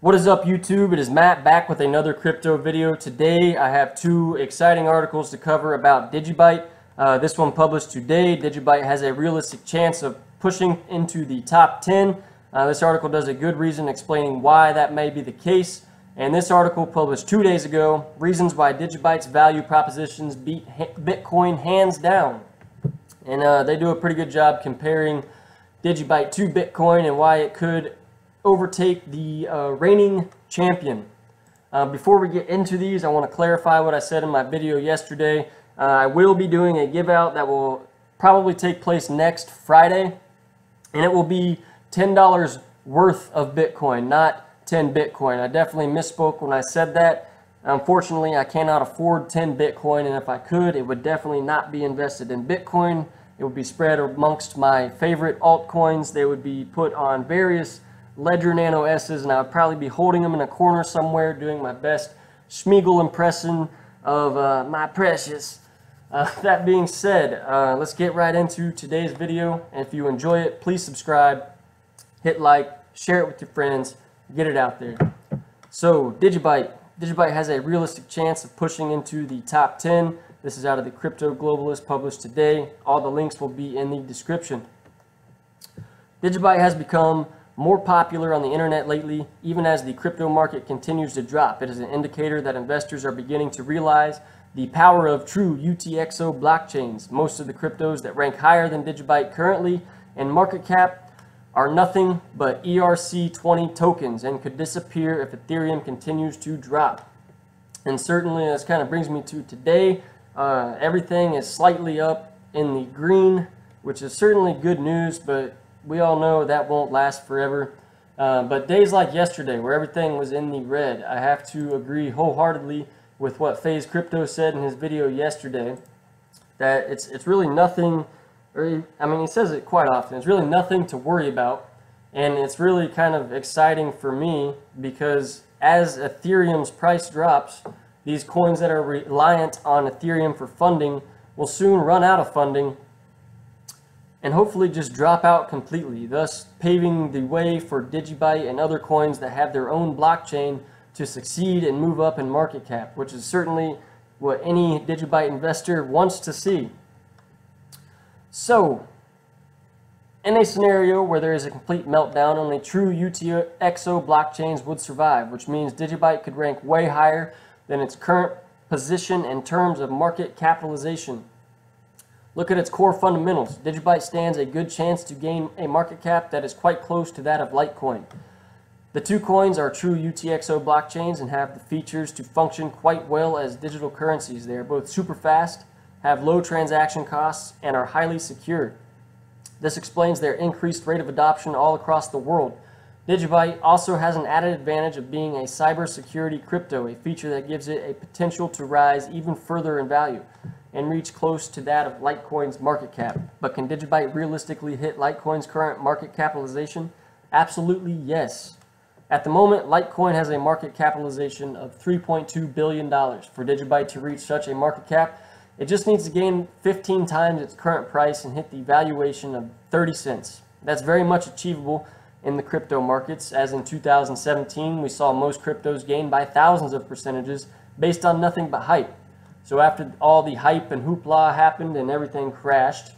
What is up, YouTube? It is Matt back with another crypto video. Today I have two exciting articles to cover about Digibyte. This one published today. Digibyte has a realistic chance of pushing into the top 10. This article does a good reason explaining why that may be the case. And this article published 2 days ago, reasons why Digibyte's value propositions beat Bitcoin hands down. And they do a pretty good job comparing Digibyte to Bitcoin and why it could overtake the reigning champion. Before we get into these, I want to clarify what I said in my video yesterday. I will be doing a give out that will probably take place next Friday, and it will be $10 worth of Bitcoin, not 10 Bitcoin. I definitely misspoke when I said that. Unfortunately, I cannot afford 10 Bitcoin, and if I could, it would definitely not be invested in Bitcoin. It would be spread amongst my favorite altcoins. They would be put on various Ledger Nano S's, and I would probably be holding them in a corner somewhere doing my best Schmeagle impression of my precious. That being said, let's get right into today's video. And if you enjoy it, please subscribe, hit like, share it with your friends, get it out there. So Digibyte has a realistic chance of pushing into the top 10. This is out of the Crypto Globalist published today. All the links will be in the description. Digibyte has become more popular on the internet lately, even as the crypto market continues to drop. It is an indicator that investors are beginning to realize the power of true UTXO blockchains. Most of the cryptos that rank higher than Digibyte currently in market cap are nothing but ERC20 tokens and could disappear if Ethereum continues to drop. And certainly this kind of brings me to today. Everything is slightly up in the green, which is certainly good news, but we all know that won't last forever. But days like yesterday, where everything was in the red, I have to agree wholeheartedly with what FaZe Crypto said in his video yesterday, that it's really nothing, or I mean, he says it quite often, it's really nothing to worry about. And it's really kind of exciting for me because as Ethereum's price drops, these coins that are reliant on Ethereum for funding will soon run out of funding and hopefully just drop out completely, thus paving the way for Digibyte and other coins that have their own blockchain to succeed and move up in market cap, which is certainly what any Digibyte investor wants to see. So, in a scenario where there is a complete meltdown, only true UTXO blockchains would survive, which means Digibyte could rank way higher than its current position in terms of market capitalization. Look at its core fundamentals. Digibyte stands a good chance to gain a market cap that is quite close to that of Litecoin. The two coins are true UTXO blockchains and have the features to function quite well as digital currencies. They are both super fast, have low transaction costs, and are highly secure. This explains their increased rate of adoption all across the world. Digibyte also has an added advantage of being a cybersecurity crypto, a feature that gives it a potential to rise even further in value and reach close to that of Litecoin's market cap. But can Digibyte realistically hit Litecoin's current market capitalization? Absolutely yes. At the moment, Litecoin has a market capitalization of $3.2 billion. For Digibyte to reach such a market cap, it just needs to gain 15 times its current price and hit the valuation of 30 cents. That's very much achievable in the crypto markets, as in 2017, we saw most cryptos gain by thousands of percentages based on nothing but hype. So after all the hype and hoopla happened and everything crashed,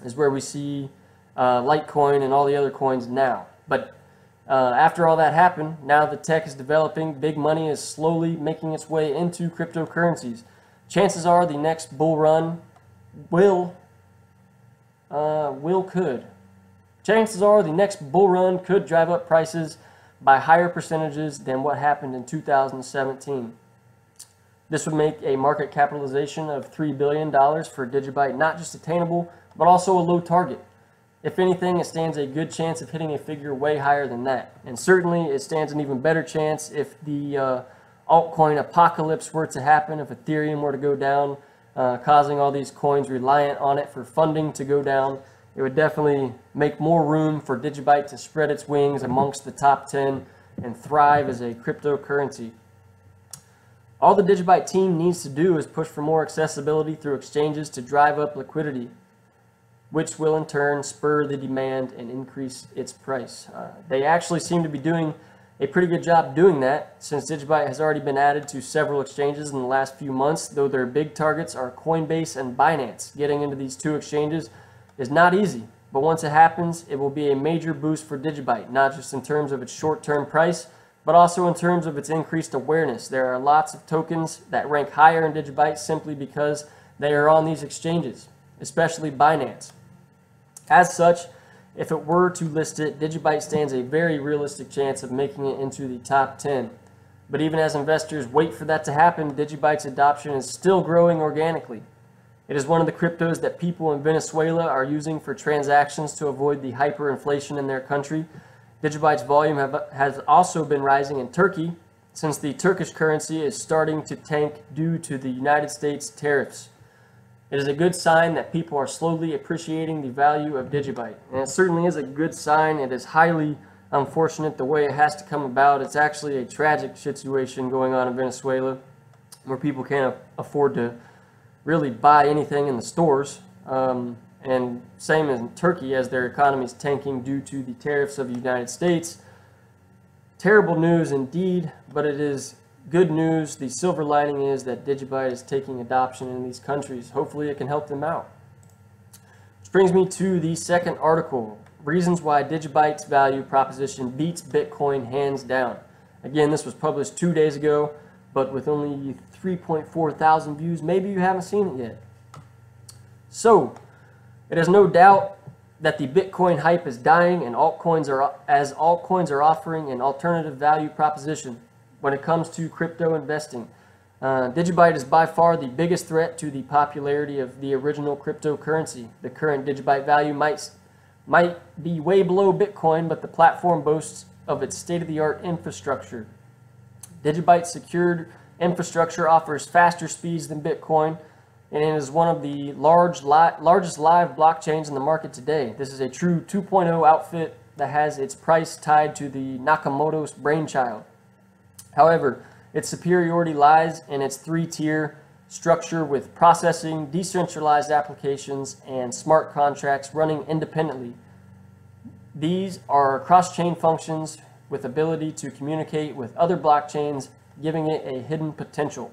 is where we see Litecoin and all the other coins now. But after all that happened, now the tech is developing, big money is slowly making its way into cryptocurrencies. Chances are the next bull run Chances are the next bull run could drive up prices by higher percentages than what happened in 2017. This would make a market capitalization of $3 billion for Digibyte not just attainable, but also a low target. If anything, it stands a good chance of hitting a figure way higher than that. And certainly, it stands an even better chance if the altcoin apocalypse were to happen, if Ethereum were to go down, causing all these coins reliant on it for funding to go down. It would definitely make more room for Digibyte to spread its wings amongst the top 10 and thrive as a cryptocurrency. All the Digibyte team needs to do is push for more accessibility through exchanges to drive up liquidity, which will in turn spur the demand and increase its price. They actually seem to be doing a pretty good job doing that, since Digibyte has already been added to several exchanges in the last few months, though their big targets are Coinbase and Binance. Getting into these two exchanges is not easy, but once it happens, it will be a major boost for Digibyte, not just in terms of its short-term price, but also in terms of its increased awareness. There are lots of tokens that rank higher in Digibyte simply because they are on these exchanges, especially Binance. As such, if it were to list it, Digibyte stands a very realistic chance of making it into the top 10. But even as investors wait for that to happen, Digibyte's adoption is still growing organically. It is one of the cryptos that people in Venezuela are using for transactions to avoid the hyperinflation in their country. Digibyte's volume has also been rising in Turkey, since the Turkish currency is starting to tank due to the United States tariffs. It is a good sign that people are slowly appreciating the value of Digibyte. And it certainly is a good sign. It is highly unfortunate the way it has to come about. It's actually a tragic situation going on in Venezuela, where people can't afford to really buy anything in the stores. And same as in Turkey, as their economy is tanking due to the tariffs of the United States. Terrible news indeed, but it is good news. The silver lining is that Digibyte is taking adoption in these countries. Hopefully it can help them out. Which brings me to the second article, reasons why Digibyte's value proposition beats Bitcoin hands down. Again, this was published 2 days ago, but with only 3.4 thousand views, maybe you haven't seen it yet. So, it is no doubt that the Bitcoin hype is dying, and altcoins are offering an alternative value proposition when it comes to crypto investing. Digibyte is by far the biggest threat to the popularity of the original cryptocurrency. The current Digibyte value might be way below Bitcoin, but the platform boasts of its state-of-the-art infrastructure. Digibyte's secured infrastructure offers faster speeds than Bitcoin, and it is one of the largest live blockchains in the market today. This is a true 2.0 outfit that has its price tied to the Nakamoto's brainchild. However, its superiority lies in its three-tier structure with processing, decentralized applications, and smart contracts running independently. These are cross-chain functions with ability to communicate with other blockchains, giving it a hidden potential.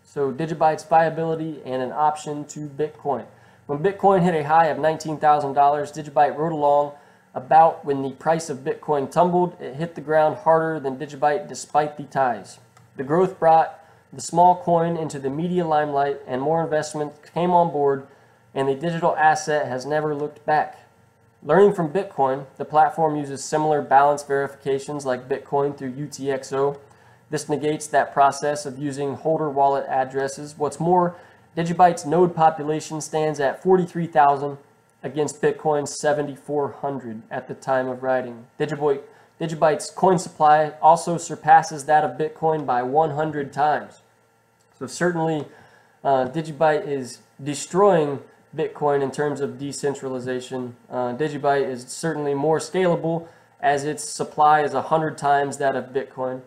So Digibyte's viability and an option to Bitcoin. When Bitcoin hit a high of $19,000, Digibyte rode along. About when the price of Bitcoin tumbled, it hit the ground harder than Digibyte despite the ties. The growth brought the small coin into the media limelight, and more investment came on board, and the digital asset has never looked back. Learning from Bitcoin, the platform uses similar balance verifications like Bitcoin through UTXO. This negates that process of using holder wallet addresses. What's more, Digibyte's node population stands at 43,000 against Bitcoin's 7,400 at the time of writing. Digibyte's coin supply also surpasses that of Bitcoin by 100 times. So certainly Digibyte is destroying Bitcoin in terms of decentralization. Digibyte is certainly more scalable, as its supply is 100 times that of Bitcoin.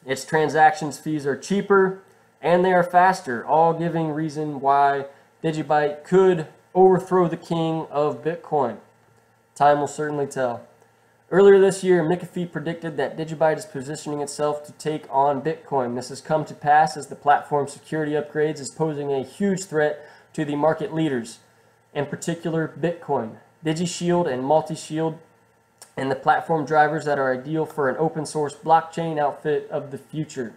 Its transactions fees are cheaper and they are faster, all giving reason why Digibyte could overthrow the king of Bitcoin. Time will certainly tell. Earlier this year, McAfee predicted that Digibyte is positioning itself to take on Bitcoin. This has come to pass as the platform's security upgrades is posing a huge threat to the market leaders, in particular Bitcoin. DigiShield and MultiShield, and the platform drivers that are ideal for an open source blockchain outfit of the future.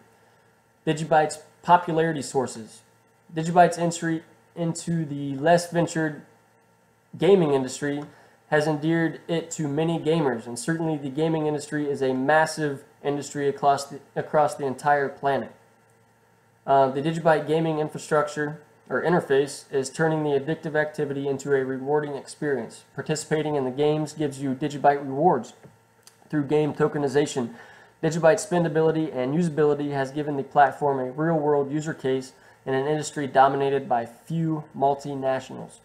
Digibyte's popularity sources. Digibyte's entry into the less ventured gaming industry has endeared it to many gamers, and certainly the gaming industry is a massive industry across the entire planet. The Digibyte gaming infrastructure or interface is turning the addictive activity into a rewarding experience. Participating in the games gives you Digibyte rewards through game tokenization. Digibyte's spendability and usability has given the platform a real-world user case in an industry dominated by few multinationals.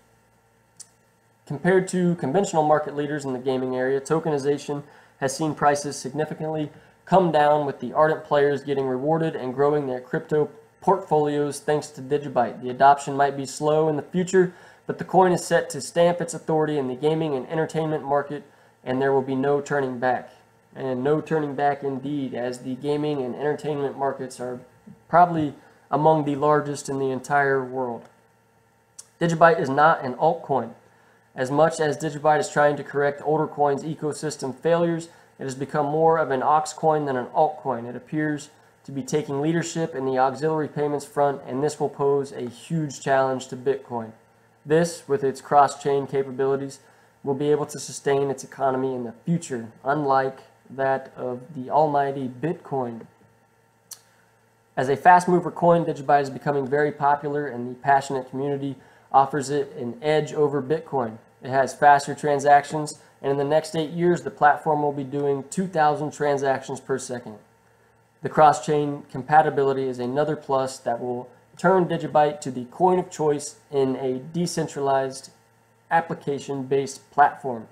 Compared to conventional market leaders in the gaming area, tokenization has seen prices significantly come down, with the ardent players getting rewarded and growing their crypto portfolios thanks to Digibyte. The adoption might be slow in the future, but the coin is set to stamp its authority in the gaming and entertainment market, and there will be no turning back. and no turning back indeed, as the gaming and entertainment markets are probably among the largest in the entire world. Digibyte is not an altcoin. As much as Digibyte is trying to correct older coins' ecosystem failures, it has become more of an aux coin than an altcoin. It appears to be taking leadership in the auxiliary payments front, and this will pose a huge challenge to Bitcoin. This, with its cross-chain capabilities, will be able to sustain its economy in the future, unlike that of the almighty Bitcoin. As a fast mover coin, Digibyte is becoming very popular, and the passionate community offers it an edge over Bitcoin. It has faster transactions, and in the next 8 years, the platform will be doing 2,000 transactions per second. The cross-chain compatibility is another plus that will turn Digibyte to the coin of choice in a decentralized application-based platform.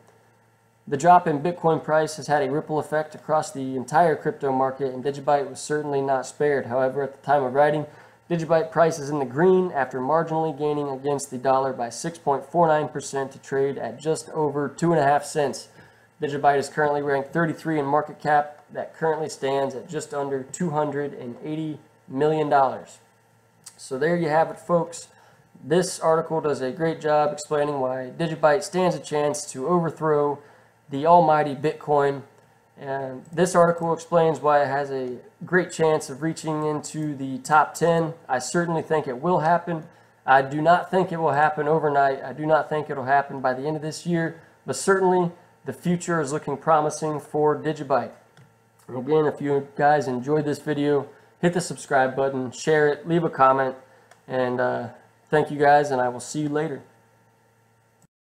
The drop in Bitcoin price has had a ripple effect across the entire crypto market, and Digibyte was certainly not spared. However, at the time of writing, Digibyte price is in the green after marginally gaining against the dollar by 6.49% to trade at just over 2.5 cents. Digibyte is currently ranked 33 in market cap, that currently stands at just under $280 million. So there you have it, folks. This article does a great job explaining why Digibyte stands a chance to overthrow the almighty Bitcoin, and this article explains why it has a great chance of reaching into the top 10. I certainly think it will happen. I do not think it will happen overnight. I do not think it will happen by the end of this year, but certainly the future is looking promising for Digibyte. And again, if you guys enjoyed this video, hit the subscribe button, share it, leave a comment, and thank you guys, and I will see you later.